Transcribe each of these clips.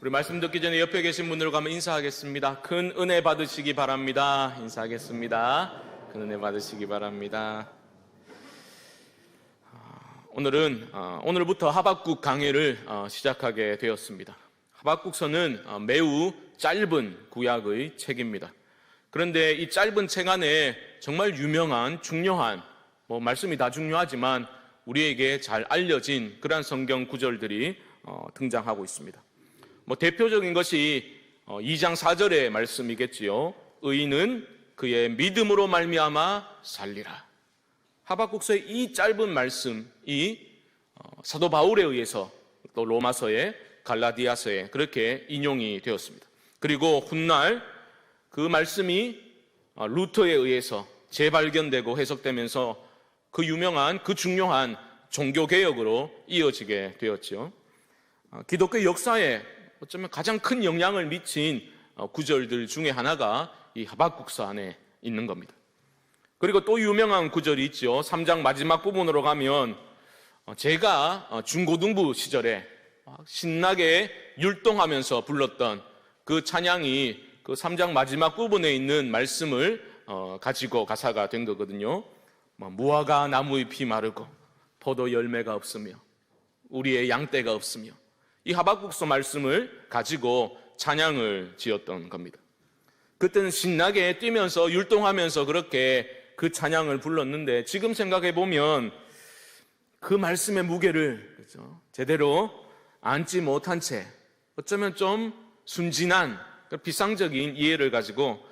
우리 말씀 듣기 전에 옆에 계신 분들과 한번 인사하겠습니다. 큰 은혜 받으시기 바랍니다. 인사하겠습니다. 큰 은혜 받으시기 바랍니다. 오늘부터 하박국 강해를 시작하게 되었습니다. 하박국서는 매우 짧은 구약의 책입니다. 그런데 이 짧은 책 안에 정말 유명한 중요한 말씀이 다 중요하지만 우리에게 잘 알려진 그러한 성경 구절들이 등장하고 있습니다. 대표적인 것이 2장 4절의 말씀이겠지요. 의인은 그의 믿음으로 말미암아 살리라. 하박국서의 이 짧은 말씀이 사도 바울에 의해서 또 로마서에 갈라디아서에 그렇게 인용이 되었습니다. 그리고 훗날 그 말씀이 루터에 의해서 재발견되고 해석되면서 그 유명한 그 중요한 종교개혁으로 이어지게 되었죠. 기독교 역사에 어쩌면 가장 큰 영향을 미친 구절들 중에 하나가 이 하박국서 안에 있는 겁니다. 그리고 또 유명한 구절이 있죠. 3장 마지막 부분으로 가면 제가 중고등부 시절에 신나게 율동하면서 불렀던 그 찬양이 그 3장 마지막 부분에 있는 말씀을 가지고 가사가 된 거거든요. 무화과 나무의 피 마르고 포도 열매가 없으며 우리의 양떼가 없으며, 이 하박국서 말씀을 가지고 찬양을 지었던 겁니다. 그때는 신나게 뛰면서 율동하면서 그렇게 그 찬양을 불렀는데, 지금 생각해 보면 그 말씀의 무게를 제대로 안지 못한 채 어쩌면 좀 순진한 비상적인 이해를 가지고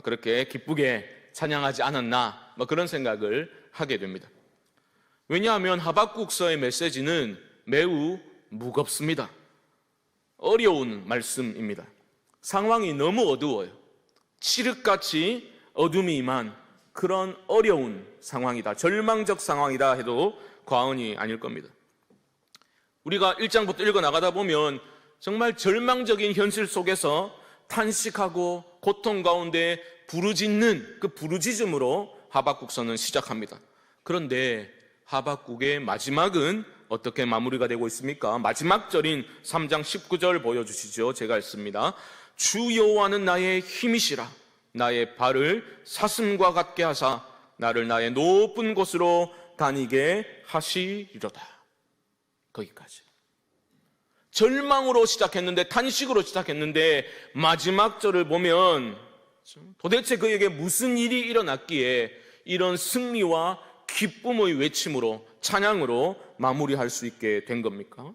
그렇게 기쁘게 찬양하지 않았나, 그런 생각을 하게 됩니다. 왜냐하면 하박국서의 메시지는 매우 무겁습니다. 어려운 말씀입니다. 상황이 너무 어두워요. 칠흑같이 어둠이 임한 그런 어려운 상황이다, 절망적 상황이다 해도 과언이 아닐 겁니다. 우리가 1장부터 읽어나가다 보면 정말 절망적인 현실 속에서 탄식하고 고통 가운데 부르짖는 그 부르짖음으로 하박국서는 시작합니다. 그런데 하박국의 마지막은 어떻게 마무리가 되고 있습니까? 마지막 절인 3장 19절 보여주시죠. 제가 읽습니다. 주 여호와는 나의 힘이시라. 나의 발을 사슴과 같게 하사 나를 나의 높은 곳으로 다니게 하시리로다. 거기까지. 절망으로 시작했는데, 탄식으로 시작했는데 마지막 절을 보면 도대체 그에게 무슨 일이 일어났기에 이런 승리와 기쁨의 외침으로, 찬양으로 마무리할 수 있게 된 겁니까?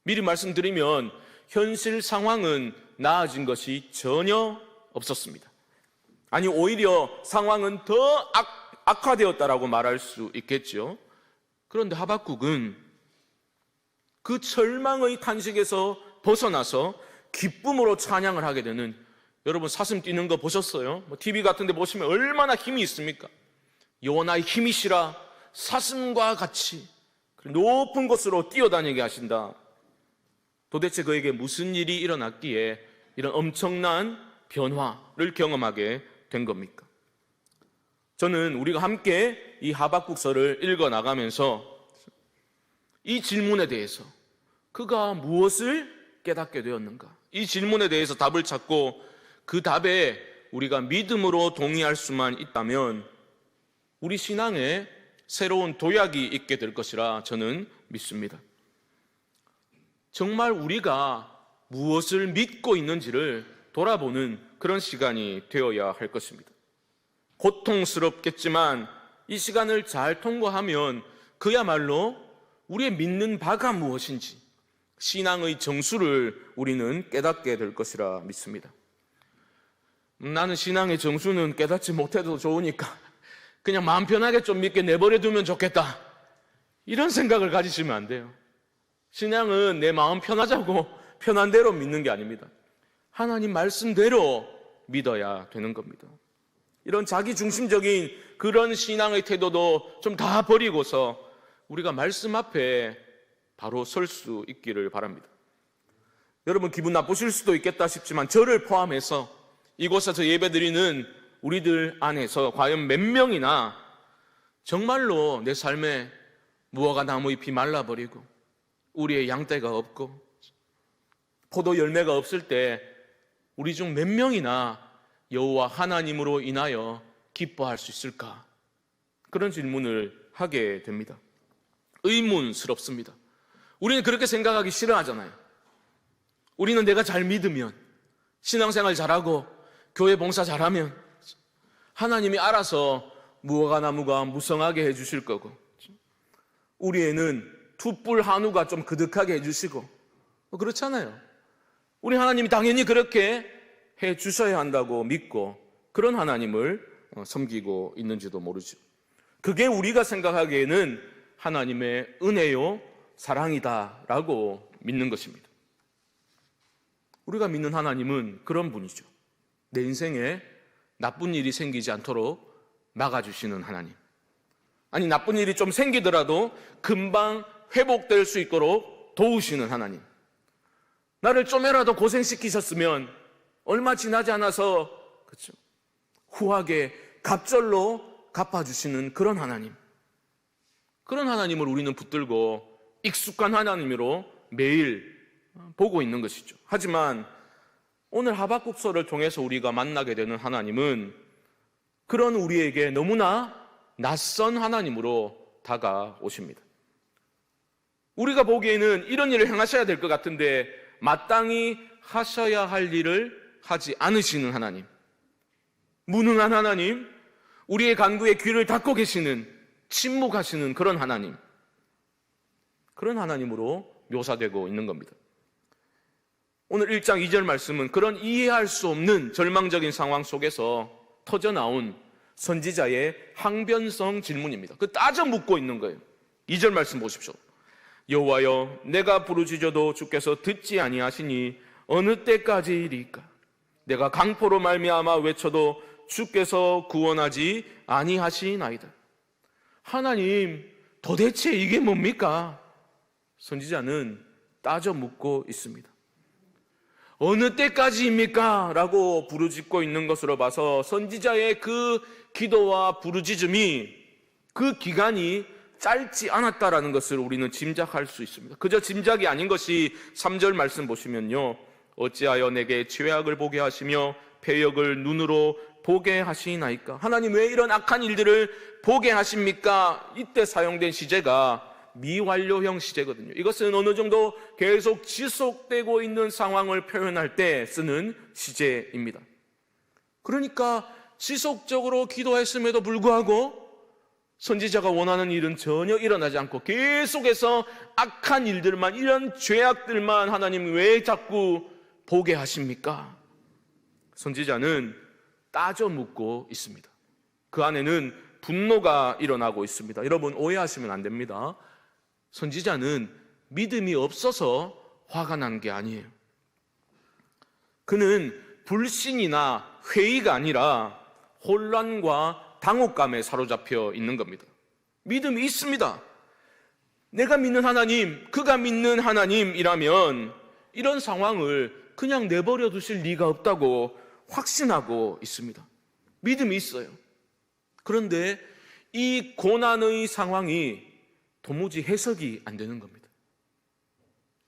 미리 말씀드리면 현실 상황은 나아진 것이 전혀 없었습니다. 아니, 오히려 상황은 더 악화되었다라고 말할 수 있겠죠. 그런데 하박국은 그 절망의 탄식에서 벗어나서 기쁨으로 찬양을 하게 되는, 여러분 사슴 뛰는 거 보셨어요? TV 같은 데 보시면 얼마나 힘이 있습니까? 여호와 나의 힘이시라. 사슴과 같이 높은 곳으로 뛰어다니게 하신다. 도대체 그에게 무슨 일이 일어났기에 이런 엄청난 변화를 경험하게 된 겁니까? 저는 우리가 함께 이 하박국서를 읽어나가면서 이 질문에 대해서, 그가 무엇을 깨닫게 되었는가, 이 질문에 대해서 답을 찾고 그 답에 우리가 믿음으로 동의할 수만 있다면 우리 신앙에 새로운 도약이 있게 될 것이라 저는 믿습니다. 정말 우리가 무엇을 믿고 있는지를 돌아보는 그런 시간이 되어야 할 것입니다. 고통스럽겠지만 이 시간을 잘 통과하면 그야말로 우리의 믿는 바가 무엇인지, 신앙의 정수를 우리는 깨닫게 될 것이라 믿습니다. 나는 신앙의 정수는 깨닫지 못해도 좋으니까 그냥 마음 편하게 좀 믿게 내버려 두면 좋겠다, 이런 생각을 가지시면 안 돼요. 신앙은 내 마음 편하자고 편한 대로 믿는 게 아닙니다. 하나님 말씀대로 믿어야 되는 겁니다. 이런 자기중심적인 그런 신앙의 태도도 좀 다 버리고서 우리가 말씀 앞에 바로 설 수 있기를 바랍니다. 여러분 기분 나쁘실 수도 있겠다 싶지만 저를 포함해서 이곳에서 예배드리는 우리들 안에서 과연 몇 명이나 정말로 내 삶에 무화과 나무 잎이 말라버리고 우리의 양떼가 없고 포도 열매가 없을 때 우리 중 몇 명이나 여호와 하나님으로 인하여 기뻐할 수 있을까? 그런 질문을 하게 됩니다. 의문스럽습니다. 우리는 그렇게 생각하기 싫어하잖아요. 우리는 내가 잘 믿으면, 신앙생활 잘하고 교회 봉사 잘하면 하나님이 알아서 무화과나무가 무성하게 해주실 거고, 우리 애는 투뿔 한우가 좀 그득하게 해주시고, 그렇잖아요. 우리 하나님이 당연히 그렇게 해주셔야 한다고 믿고 그런 하나님을 섬기고 있는지도 모르죠. 그게 우리가 생각하기에는 하나님의 은혜요 사랑이다라고 믿는 것입니다. 우리가 믿는 하나님은 그런 분이죠. 내 인생에 나쁜 일이 생기지 않도록 막아주시는 하나님, 아니 나쁜 일이 좀 생기더라도 금방 회복될 수 있도록 도우시는 하나님, 나를 좀이라도 고생시키셨으면 얼마 지나지 않아서 그렇죠, 후하게 갑절로 갚아주시는 그런 하나님, 그런 하나님을 우리는 붙들고 익숙한 하나님으로 매일 보고 있는 것이죠. 하지만 오늘 하박국서를 통해서 우리가 만나게 되는 하나님은 그런 우리에게 너무나 낯선 하나님으로 다가오십니다. 우리가 보기에는 이런 일을 행하셔야 될 것 같은데 마땅히 하셔야 할 일을 하지 않으시는 하나님, 무능한 하나님, 우리의 간구에 귀를 닫고 계시는, 침묵하시는 그런 하나님, 그런 하나님으로 묘사되고 있는 겁니다. 오늘 1장 2절 말씀은 그런 이해할 수 없는 절망적인 상황 속에서 터져나온 선지자의 항변성 질문입니다. 그 따져 묻고 있는 거예요. 2절 말씀 보십시오. 여호와여, 내가 부르짖어도 주께서 듣지 아니하시니 어느 때까지이리까? 내가 강포로 말미암아 외쳐도 주께서 구원하지 아니하시나이다. 하나님, 도대체 이게 뭡니까? 선지자는 따져 묻고 있습니다. 어느 때까지입니까? 라고 부르짖고 있는 것으로 봐서 선지자의 그 기도와 부르짖음이, 그 기간이 짧지 않았다라는 것을 우리는 짐작할 수 있습니다. 그저 짐작이 아닌 것이 3절 말씀 보시면요, 어찌하여 내게 죄악을 보게 하시며 패역을 눈으로 보게 하시나이까? 하나님 왜 이런 악한 일들을 보게 하십니까? 이때 사용된 시제가 미완료형 시제거든요. 이것은 어느 정도 계속 지속되고 있는 상황을 표현할 때 쓰는 시제입니다. 그러니까 지속적으로 기도했음에도 불구하고 선지자가 원하는 일은 전혀 일어나지 않고 계속해서 악한 일들만, 이런 죄악들만 하나님 왜 자꾸 보게 하십니까? 선지자는 따져 묻고 있습니다. 그 안에는 분노가 일어나고 있습니다. 여러분, 오해하시면 안 됩니다. 선지자는 믿음이 없어서 화가 난 게 아니에요. 그는 불신이나 회의가 아니라 혼란과 당혹감에 사로잡혀 있는 겁니다. 믿음이 있습니다. 내가 믿는 하나님, 그가 믿는 하나님이라면 이런 상황을 그냥 내버려 두실 리가 없다고 확신하고 있습니다. 믿음이 있어요. 그런데 이 고난의 상황이 도무지 해석이 안 되는 겁니다.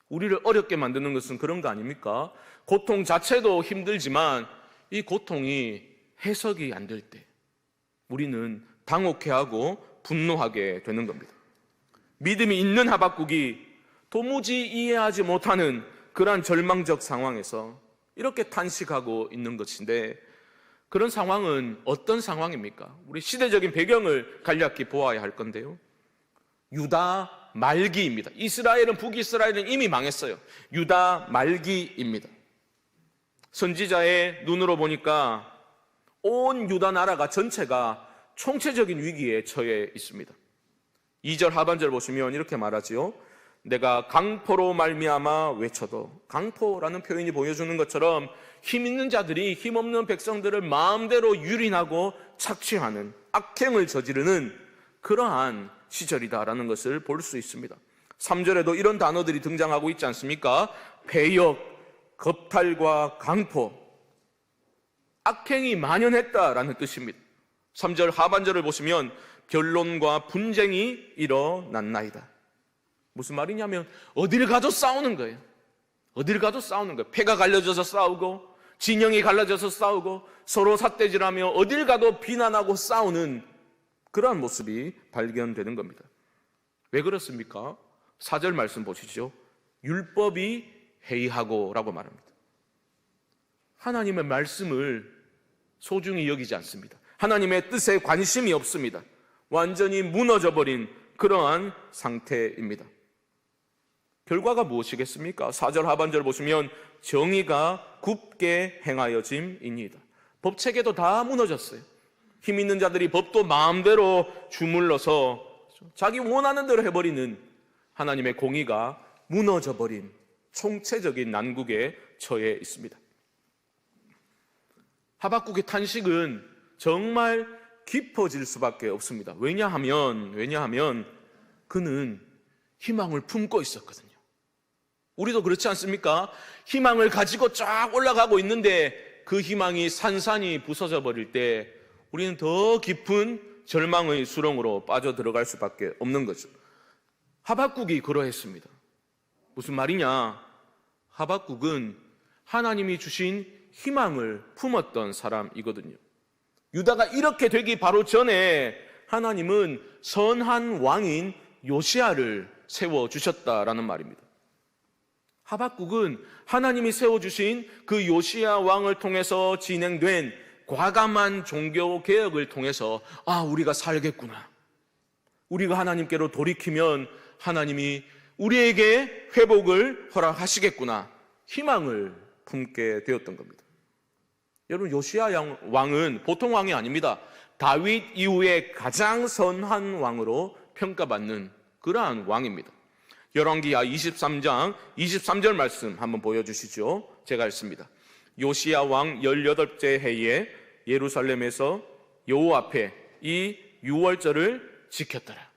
우리를 어렵게 만드는 것은 그런 거 아닙니까? 고통 자체도 힘들지만 이 고통이 해석이 안 될 때 우리는 당혹해하고 분노하게 되는 겁니다. 믿음이 있는 하박국이 도무지 이해하지 못하는 그러한 절망적 상황에서 이렇게 탄식하고 있는 것인데, 그런 상황은 어떤 상황입니까? 우리 시대적인 배경을 간략히 보아야 할 건데요, 유다 말기입니다. 이스라엘은, 북이스라엘은 이미 망했어요. 유다 말기입니다. 선지자의 눈으로 보니까 온 유다 나라가 전체가 총체적인 위기에 처해 있습니다. 2절 하반절 보시면 이렇게 말하지요. 내가 강포로 말미암아 외쳐도, 강포라는 표현이 보여주는 것처럼 힘 있는 자들이 힘없는 백성들을 마음대로 유린하고 착취하는, 악행을 저지르는 그러한 시절이다라는 것을 볼 수 있습니다. 3절에도 이런 단어들이 등장하고 있지 않습니까? 패역, 겁탈과 강포, 악행이 만연했다라는 뜻입니다. 3절 하반절을 보시면 변론과 분쟁이 일어났나이다. 무슨 말이냐면 어딜 가도 싸우는 거예요. 어딜 가도 싸우는 거예요. 패가 갈려져서 싸우고 진영이 갈라져서 싸우고 서로 삿대질하며 어딜 가도 비난하고 싸우는 그러한 모습이 발견되는 겁니다. 왜 그렇습니까? 4절 말씀 보시죠. 율법이 해이하고 라고 말합니다. 하나님의 말씀을 소중히 여기지 않습니다. 하나님의 뜻에 관심이 없습니다. 완전히 무너져버린 그러한 상태입니다. 결과가 무엇이겠습니까? 4절 하반절 보시면 정의가 굽게 행하여짐이니이다. 법체계도 다 무너졌어요. 힘 있는 자들이 법도 마음대로 주물러서 자기 원하는 대로 해버리는 하나님의 공의가 무너져버린 총체적인 난국에 처해 있습니다. 하박국의 탄식은 정말 깊어질 수밖에 없습니다. 왜냐하면 그는 희망을 품고 있었거든요. 우리도 그렇지 않습니까? 희망을 가지고 쫙 올라가고 있는데 그 희망이 산산이 부서져 버릴 때 우리는 더 깊은 절망의 수렁으로 빠져들어갈 수밖에 없는 거죠. 하박국이 그러했습니다. 무슨 말이냐? 하박국은 하나님이 주신 희망을 품었던 사람이거든요. 유다가 이렇게 되기 바로 전에 하나님은 선한 왕인 요시야를 세워주셨다라는 말입니다. 하박국은 하나님이 세워주신 그 요시야 왕을 통해서 진행된 과감한 종교개혁을 통해서 우리가 살겠구나, 우리가 하나님께로 돌이키면 하나님이 우리에게 회복을 허락하시겠구나, 희망을 품게 되었던 겁니다. 여러분, 요시야 왕은 보통 왕이 아닙니다. 다윗 이후에 가장 선한 왕으로 평가받는 그러한 왕입니다. 열왕기하 23장 23절 말씀 한번 보여주시죠. 제가 읽습니다. 요시야 왕 18째 해에 예루살렘에서 여호와 앞에 이 유월절을 지켰더라.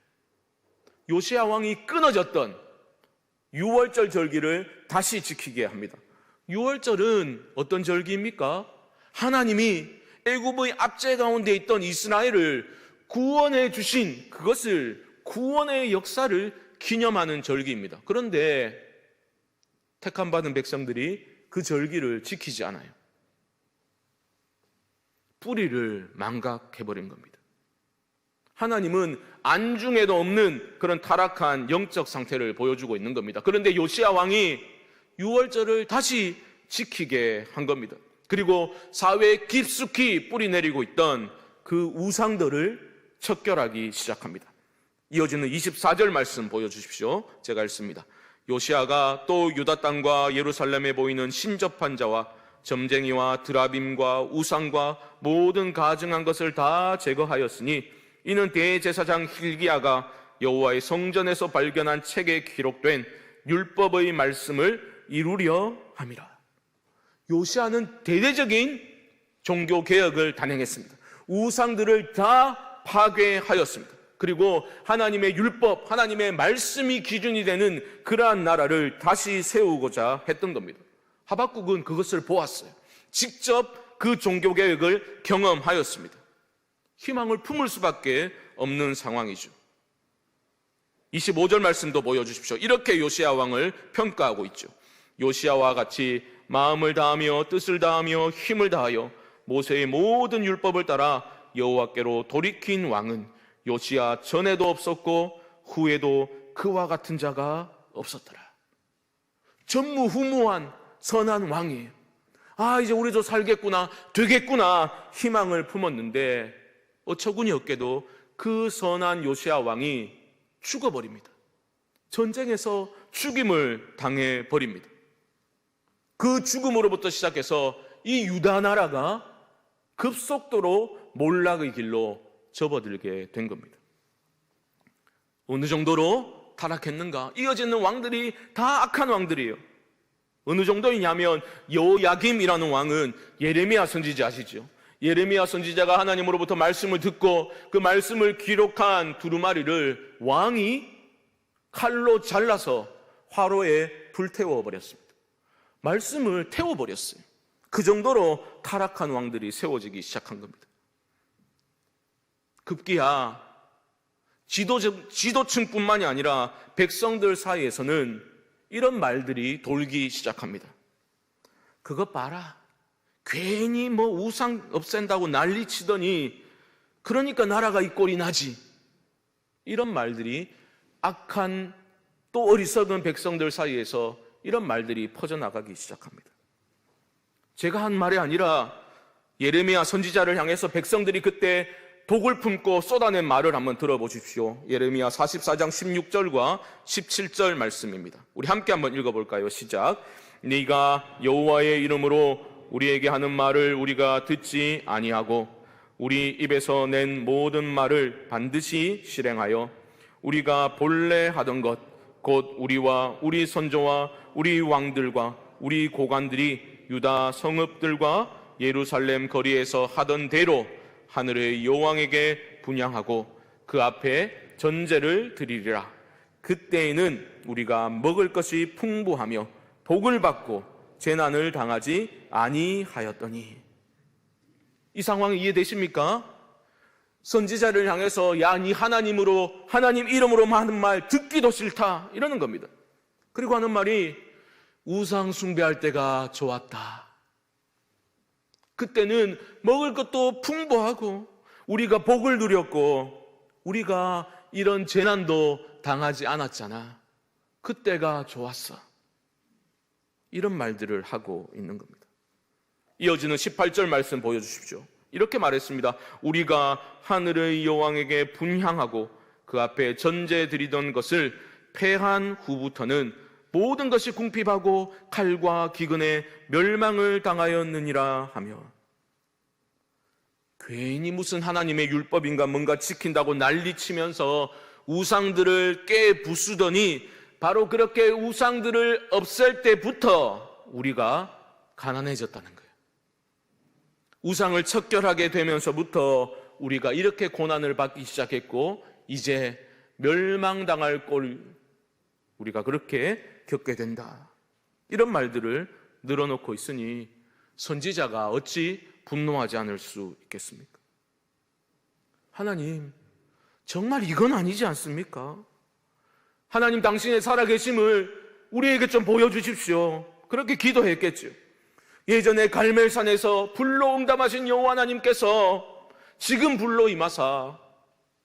요시야 왕이 끊어졌던 유월절 절기를 다시 지키게 합니다. 유월절은 어떤 절기입니까? 하나님이 애굽의 압제 가운데 있던 이스라엘을 구원해 주신 그것을, 구원의 역사를 기념하는 절기입니다. 그런데 택함 받은 백성들이 그 절기를 지키지 않아요. 뿌리를 망각해버린 겁니다. 하나님은 안중에도 없는 그런 타락한 영적 상태를 보여주고 있는 겁니다. 그런데 요시야 왕이 유월절을 다시 지키게 한 겁니다. 그리고 사회에 깊숙이 뿌리 내리고 있던 그 우상들을 척결하기 시작합니다. 이어지는 24절 말씀 보여주십시오. 제가 읽습니다. 요시야가 또 유다 땅과 예루살렘에 보이는 신접한 자와 점쟁이와 드라빔과 우상과 모든 가증한 것을 다 제거하였으니 이는 대제사장 hil기야가 여호와의 성전에서 발견한 책에 기록된 율법의 말씀을 이루려 함이라. 요시야는 대대적인 종교 개혁을 단행했습니다. 우상들을 다 파괴하였습니다. 그리고 하나님의 율법, 하나님의 말씀이 기준이 되는 그러한 나라를 다시 세우고자 했던 겁니다. 하박국은 그것을 보았어요. 직접 그 종교개혁을 경험하였습니다. 희망을 품을 수밖에 없는 상황이죠. 25절 말씀도 보여주십시오. 이렇게 요시야 왕을 평가하고 있죠. 요시야와 같이 마음을 다하며 뜻을 다하며 힘을 다하여 모세의 모든 율법을 따라 여호와께로 돌이킨 왕은 요시야 전에도 없었고 후에도 그와 같은 자가 없었더라. 전무후무한 선한 왕이에요. 이제 우리도 살겠구나, 되겠구나 희망을 품었는데 어처구니 없게도 그 선한 요시야 왕이 죽어버립니다. 전쟁에서 죽임을 당해버립니다. 그 죽음으로부터 시작해서 이 유다 나라가 급속도로 몰락의 길로 접어들게 된 겁니다. 어느 정도로 타락했는가? 이어지는 왕들이 다 악한 왕들이에요. 어느 정도이냐면 여호야김이라는 왕은 예레미야 선지자 아시죠? 예레미야 선지자가 하나님으로부터 말씀을 듣고 그 말씀을 기록한 두루마리를 왕이 칼로 잘라서 화로에 불태워버렸습니다. 말씀을 태워버렸어요. 그 정도로 타락한 왕들이 세워지기 시작한 겁니다. 급기야 지도층뿐만이 아니라 백성들 사이에서는 이런 말들이 돌기 시작합니다. 그것 봐라. 괜히 뭐 우상 없앤다고 난리치더니 그러니까 나라가 이 꼴이 나지. 이런 말들이 악한 또 어리석은 백성들 사이에서 이런 말들이 퍼져나가기 시작합니다. 제가 한 말이 아니라 예레미야 선지자를 향해서 백성들이 그때 독을 품고 쏟아낸 말을 한번 들어보십시오. 예레미야 44장 16절과 17절 말씀입니다. 우리 함께 한번 읽어볼까요? 시작. 네가 여호와의 이름으로 우리에게 하는 말을 우리가 듣지 아니하고 우리 입에서 낸 모든 말을 반드시 실행하여 우리가 본래 하던 것 곧 우리와 우리 선조와 우리 왕들과 우리 고관들이 유다 성읍들과 예루살렘 거리에서 하던 대로 하늘의 여호와에게 분향하고 그 앞에 전제를 드리리라. 그때에는 우리가 먹을 것이 풍부하며 복을 받고 재난을 당하지 아니하였더니. 이 상황이 이해되십니까? 선지자를 향해서 야, 네 하나님으로 하나님 이름으로 하는 말 듣기도 싫다 이러는 겁니다. 그리고 하는 말이 우상 숭배할 때가 좋았다. 그때는 먹을 것도 풍부하고 우리가 복을 누렸고 우리가 이런 재난도 당하지 않았잖아. 그때가 좋았어. 이런 말들을 하고 있는 겁니다. 이어지는 18절 말씀 보여주십시오. 이렇게 말했습니다. 우리가 하늘의 여호와에게 분향하고 그 앞에 전제 드리던 것을 패한 후부터는 모든 것이 궁핍하고 칼과 기근에 멸망을 당하였느니라 하며, 괜히 무슨 하나님의 율법인가 뭔가 지킨다고 난리치면서 우상들을 깨부수더니 바로 그렇게 우상들을 없앨 때부터 우리가 가난해졌다는 거예요. 우상을 척결하게 되면서부터 우리가 이렇게 고난을 받기 시작했고 이제 멸망당할 꼴 우리가 그렇게 겪게 된다. 이런 말들을 늘어놓고 있으니 선지자가 어찌 분노하지 않을 수 있겠습니까? 하나님, 정말 이건 아니지 않습니까? 하나님, 당신의 살아계심을 우리에게 좀 보여주십시오. 그렇게 기도했겠죠. 예전에 갈멜산에서 불로 응답하신 여호와 하나님께서 지금 불로 임하사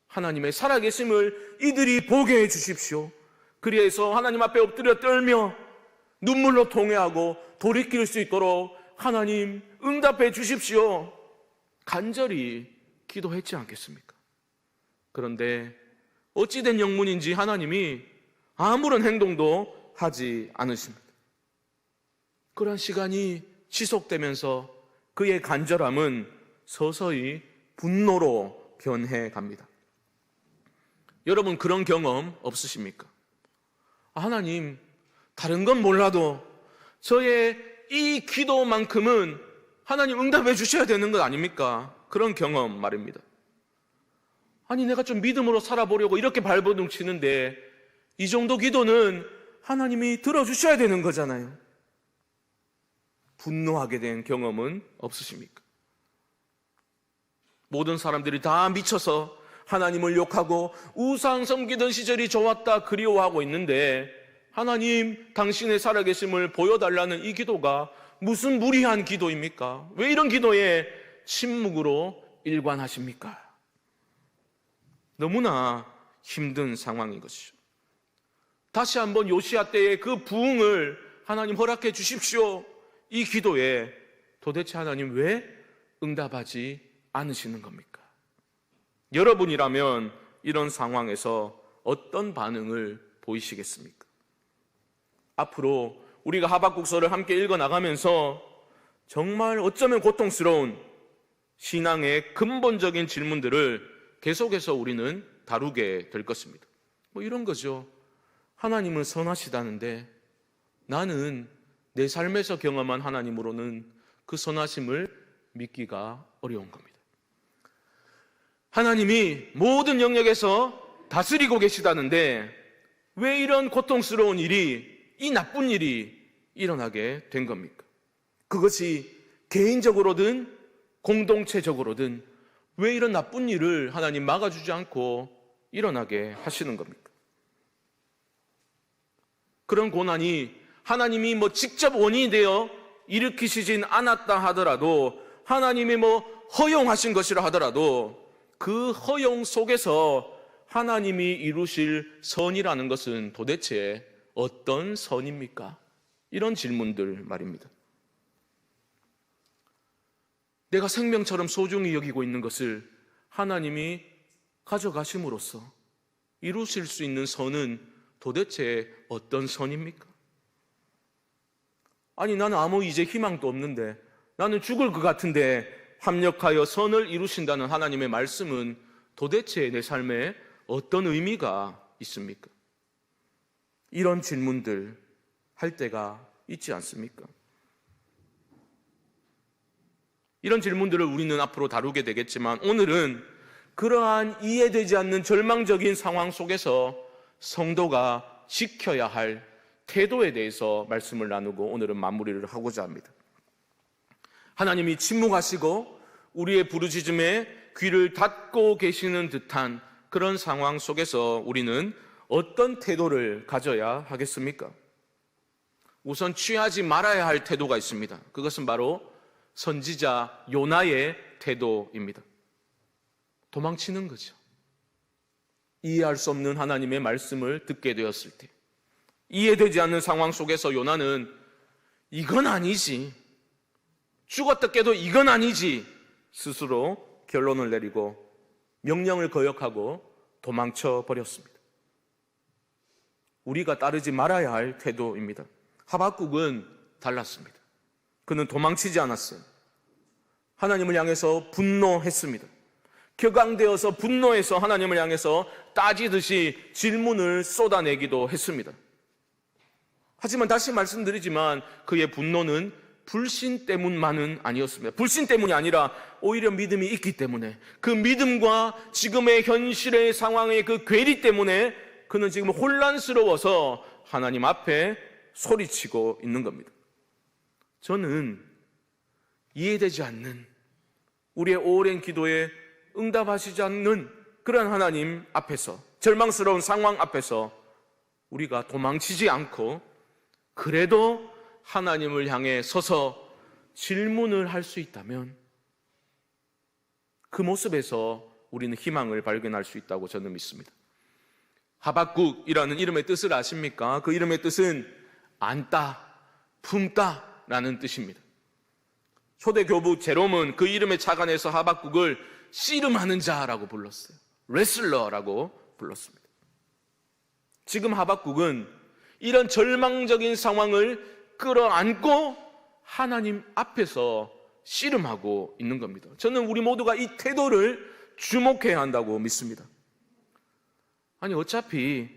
하나님의 살아계심을 이들이 보게 해주십시오. 그리해서 하나님 앞에 엎드려 떨며 눈물로 통회하고 돌이킬 수 있도록 하나님 응답해 주십시오. 간절히 기도했지 않겠습니까? 그런데 어찌된 영문인지 하나님이 아무런 행동도 하지 않으십니다. 그런 시간이 지속되면서 그의 간절함은 서서히 분노로 변해 갑니다. 여러분, 그런 경험 없으십니까? 하나님, 다른 건 몰라도 저의 이 기도만큼은 하나님 응답해 주셔야 되는 것 아닙니까? 그런 경험 말입니다. 아니, 내가 좀 믿음으로 살아보려고 이렇게 발버둥 치는데 이 정도 기도는 하나님이 들어주셔야 되는 거잖아요. 분노하게 된 경험은 없으십니까? 모든 사람들이 다 미쳐서 하나님을 욕하고 우상 섬기던 시절이 좋았다 그리워하고 있는데 하나님, 당신의 살아계심을 보여달라는 이 기도가 무슨 무리한 기도입니까? 왜 이런 기도에 침묵으로 일관하십니까? 너무나 힘든 상황인 것이죠. 다시 한번 요시야 때의 그 부흥을 하나님 허락해 주십시오. 이 기도에 도대체 하나님 왜 응답하지 않으시는 겁니까? 여러분이라면 이런 상황에서 어떤 반응을 보이시겠습니까? 앞으로 우리가 하박국서를 함께 읽어나가면서 정말 어쩌면 고통스러운 신앙의 근본적인 질문들을 계속해서 우리는 다루게 될 것입니다. 뭐 이런 거죠. 하나님은 선하시다는데 나는 내 삶에서 경험한 하나님으로는 그 선하심을 믿기가 어려운 겁니다. 하나님이 모든 영역에서 다스리고 계시다는데 왜 이런 고통스러운 일이, 이 나쁜 일이 일어나게 된 겁니까? 그것이 개인적으로든 공동체적으로든 왜 이런 나쁜 일을 하나님 막아주지 않고 일어나게 하시는 겁니까? 그런 고난이 하나님이 직접 원인이 되어 일으키시진 않았다 하더라도, 하나님이 허용하신 것이라 하더라도, 그 허용 속에서 하나님이 이루실 선이라는 것은 도대체 어떤 선입니까? 이런 질문들 말입니다. 내가 생명처럼 소중히 여기고 있는 것을 하나님이 가져가심으로써 이루실 수 있는 선은 도대체 어떤 선입니까? 아니, 나는 아무 이제 희망도 없는데, 나는 죽을 것 같은데 합력하여 선을 이루신다는 하나님의 말씀은 도대체 내 삶에 어떤 의미가 있습니까? 이런 질문들 할 때가 있지 않습니까? 이런 질문들을 우리는 앞으로 다루게 되겠지만, 오늘은 그러한 이해되지 않는 절망적인 상황 속에서 성도가 지켜야 할 태도에 대해서 말씀을 나누고 오늘은 마무리를 하고자 합니다. 하나님이 침묵하시고 우리의 부르짖음에 귀를 닫고 계시는 듯한 그런 상황 속에서 우리는 어떤 태도를 가져야 하겠습니까? 우선 취하지 말아야 할 태도가 있습니다. 그것은 바로 선지자 요나의 태도입니다. 도망치는 거죠. 이해할 수 없는 하나님의 말씀을 듣게 되었을 때, 이해되지 않는 상황 속에서 요나는 이건 아니지, 죽었다 깨도 이건 아니지 스스로 결론을 내리고 명령을 거역하고 도망쳐 버렸습니다. 우리가 따르지 말아야 할 태도입니다. 하박국은 달랐습니다. 그는 도망치지 않았어요. 하나님을 향해서 분노했습니다. 격앙되어서 분노해서 하나님을 향해서 따지듯이 질문을 쏟아내기도 했습니다. 하지만 다시 말씀드리지만 그의 분노는 불신 때문만은 아니었습니다. 불신 때문이 아니라 오히려 믿음이 있기 때문에, 그 믿음과 지금의 현실의 상황의 그 괴리 때문에 그는 지금 혼란스러워서 하나님 앞에 소리치고 있는 겁니다. 저는 이해되지 않는, 우리의 오랜 기도에 응답하시지 않는 그런 하나님 앞에서, 절망스러운 상황 앞에서 우리가 도망치지 않고 그래도 하나님을 향해 서서 질문을 할 수 있다면 그 모습에서 우리는 희망을 발견할 수 있다고 저는 믿습니다. 하박국이라는 이름의 뜻을 아십니까? 그 이름의 뜻은 안다, 품다 라는 뜻입니다. 초대교부 제롬은 그 이름에 착안해서 하박국을 씨름하는 자라고 불렀어요. 레슬러라고 불렀습니다. 지금 하박국은 이런 절망적인 상황을 끌어안고 하나님 앞에서 씨름하고 있는 겁니다. 저는 우리 모두가 이 태도를 주목해야 한다고 믿습니다. 아니, 어차피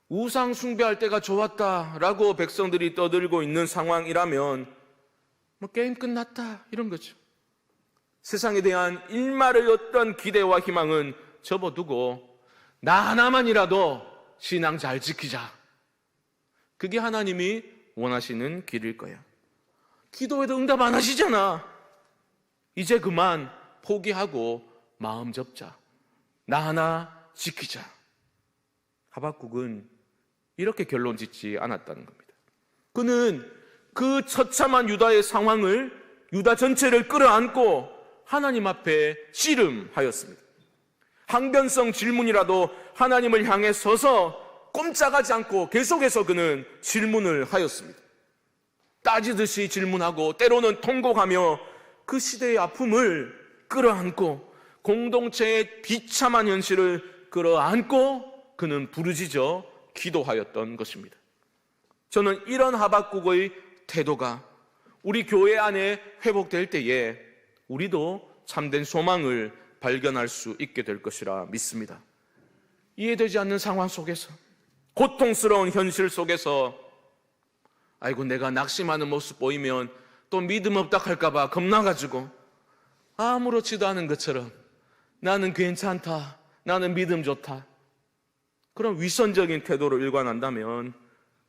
우상 숭배할 때가 좋았다라고 백성들이 떠들고 있는 상황이라면 게임 끝났다 이런 거죠. 세상에 대한 일말의 어떤 기대와 희망은 접어두고 나 하나만이라도 신앙 잘 지키자. 그게 하나님이 원하시는 길일 거야. 기도해도 응답 안 하시잖아. 이제 그만 포기하고 마음 접자. 나 하나 지키자. 하박국은 이렇게 결론 짓지 않았다는 겁니다. 그는 그 처참한 유다의 상황을, 유다 전체를 끌어안고 하나님 앞에 씨름하였습니다. 항변성 질문이라도 하나님을 향해 서서 꼼짝하지 않고 계속해서 그는 질문을 하였습니다. 따지듯이 질문하고 때로는 통곡하며 그 시대의 아픔을 끌어안고 공동체의 비참한 현실을 끌어안고 그는 부르짖어 기도하였던 것입니다. 저는 이런 하박국의 태도가 우리 교회 안에 회복될 때에 우리도 참된 소망을 발견할 수 있게 될 것이라 믿습니다. 이해되지 않는 상황 속에서, 고통스러운 현실 속에서 아이고 내가 낙심하는 모습 보이면 또 믿음 없다 할까봐 겁나가지고 아무렇지도 않은 것처럼 나는 괜찮다, 나는 믿음 좋다, 그런 위선적인 태도로 일관한다면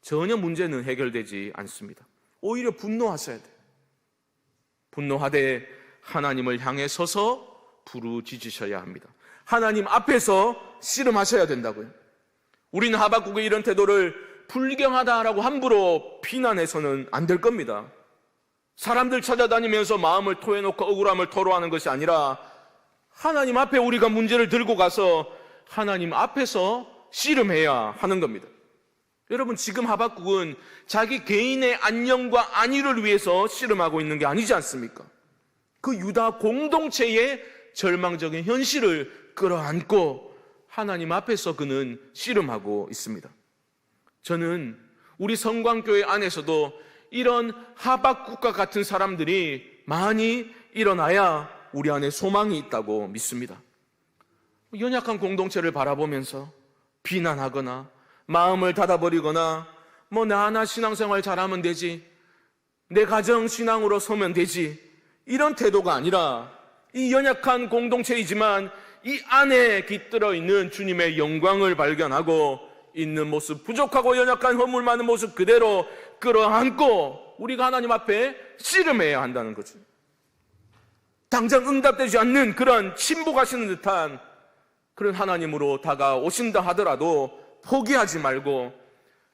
전혀 문제는 해결되지 않습니다. 오히려 분노하셔야 돼요. 분노하되 하나님을 향해 서서 부르짖으셔야 합니다. 하나님 앞에서 씨름하셔야 된다고요. 우리는 하박국의 이런 태도를 불경하다라고 함부로 비난해서는 안 될 겁니다. 사람들 찾아다니면서 마음을 토해놓고 억울함을 토로하는 것이 아니라 하나님 앞에 우리가 문제를 들고 가서 하나님 앞에서 씨름해야 하는 겁니다. 여러분, 지금 하박국은 자기 개인의 안녕과 안위를 위해서 씨름하고 있는 게 아니지 않습니까? 그 유다 공동체의 절망적인 현실을 끌어안고 하나님 앞에서 그는 씨름하고 있습니다. 저는 우리 성광교회 안에서도 이런 하박국과 같은 사람들이 많이 일어나야 우리 안에 소망이 있다고 믿습니다. 연약한 공동체를 바라보면서 비난하거나 마음을 닫아버리거나 나 하나 신앙생활 잘하면 되지, 내 가정 신앙으로 서면 되지, 이런 태도가 아니라 이 연약한 공동체이지만 이 안에 깃들어 있는 주님의 영광을 발견하고 있는 모습, 부족하고 연약한 허물 많은 모습 그대로 끌어안고 우리가 하나님 앞에 씨름해야 한다는 거죠. 당장 응답되지 않는 그런 침묵하시는 듯한 그런 하나님으로 다가오신다 하더라도 포기하지 말고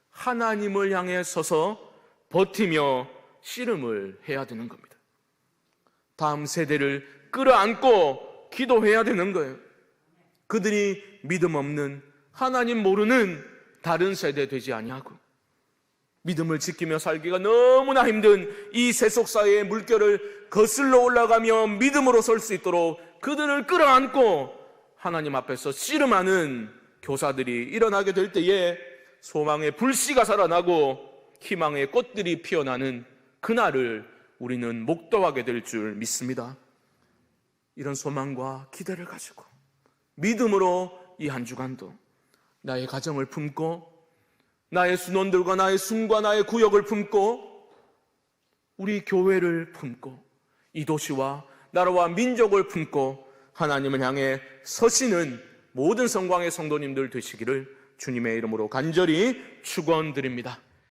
하나님을 향해 서서 버티며 씨름을 해야 되는 겁니다. 다음 세대를 끌어안고 기도해야 되는 거예요. 그들이 믿음 없는, 하나님 모르는 다른 세대 되지 아니하고 믿음을 지키며 살기가 너무나 힘든 이 세속사회의 물결을 거슬러 올라가며 믿음으로 설 수 있도록 그들을 끌어안고 하나님 앞에서 씨름하는 교사들이 일어나게 될 때에 소망의 불씨가 살아나고 희망의 꽃들이 피어나는 그날을 우리는 목도하게 될 줄 믿습니다. 이런 소망과 기대를 가지고 믿음으로 이 한 주간도 나의 가정을 품고 나의 순원들과 나의 순과 나의 구역을 품고 우리 교회를 품고 이 도시와 나라와 민족을 품고 하나님을 향해 서시는 모든 성광의 성도님들 되시기를 주님의 이름으로 간절히 축원드립니다.